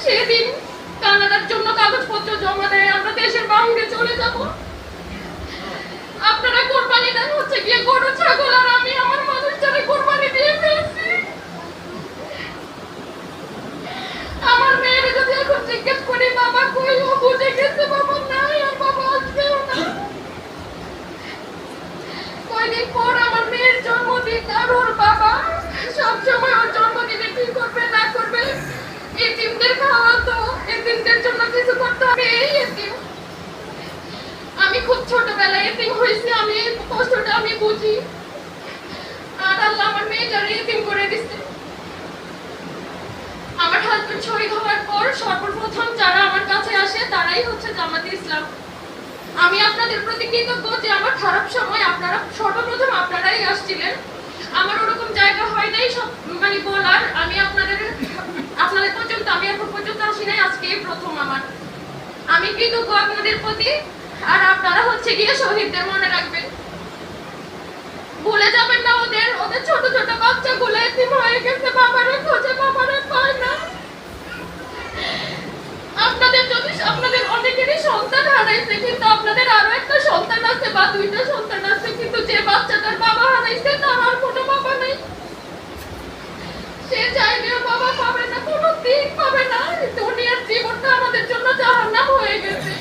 সেদিন কানাডার জন্য কাগজপত্র জমা দেয়, আমরা দেশের বাইরে চলে যাব। আপনারা কোরবানি দেন হচ্ছে গিয়ে গরু ছাগল, আর আমি আমার মানুষটারে কোরবানি দিয়ে ফেলছি। আমার মেয়ের যদি এখন জিজ্ঞেস করি বাবা কই, ও বুঝে গেছে বাবা নাই, আর বাবা আসবেও না। কয়দিন পর আমার মেয়ের জন্মদিন, আর ওর বাবা সবসময় ওর জন্মদিনে কি করবে না করবে, এতিমদের খাওয়াতো, এতিমদের জন্য কিছু করতে হবে। এই এতিম, আমি খুব ছোটবেলায় এতিম হয়েছি, আমি এই কষ্টটা আমি বুঝি। আর আল্লাহ আমার মেয়েটারে এতিম করে দিচ্ছে। আমার হাজবেন্ড শহীদ হওয়ার পর সর্বপ্রথম যারা আমার কাছে আসে তারাই হচ্ছে জামাতে ইসলাম। আমি আপনাদের প্রতি কৃতজ্ঞ যে আমার খারাপ সময় আপনারা সর্বপ্রথম আপনারাই আসছিলেন। আমার ওরকম জায়গা হয় নাই সব মানে বলার, আমি আপনাদের পর্যন্ত আমি এখন পর্যন্ত আসি নাই, আজকে প্রথম আমার। আমি কৃতজ্ঞ আপনাদের প্রতি। আর আপনারা হচ্ছে গিয়ে শহীদদের মনে রাখবেন, ভুলে যাবেন না ওদের ছোট ছোট বাচ্চাগুলো এতিম হয়ে গেছে, বাবারে খোঁজে বাবারে পায় না। আপনাদের অনেকেরই সন্তান হারাইছে, কিন্তু আপনাদের আরো একটা সন্তান আছে বা দুইটা সন্তান আছে, কিন্তু যে বাচ্চাটার বাবা হারাইছে তার আর কোনো বাবা নেই। সে চাইলেও বাবা পাবে না, কোনো দিন পাবে না। দুনিয়ার জীবনটা আমাদের জন্য জাহান্নাম হয়ে গেছে।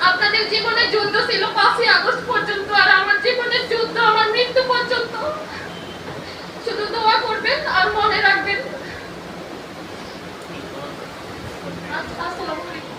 আপনাদের জীবনে যুদ্ধ ছিল 5ই আগস্ট পর্যন্ত, আর আমার জীবনের যুদ্ধ আমার মৃত্যু পর্যন্ত। শুধু দোয়া করবেন আর মনে রাখবেন। আসসালামু আলাইকুম।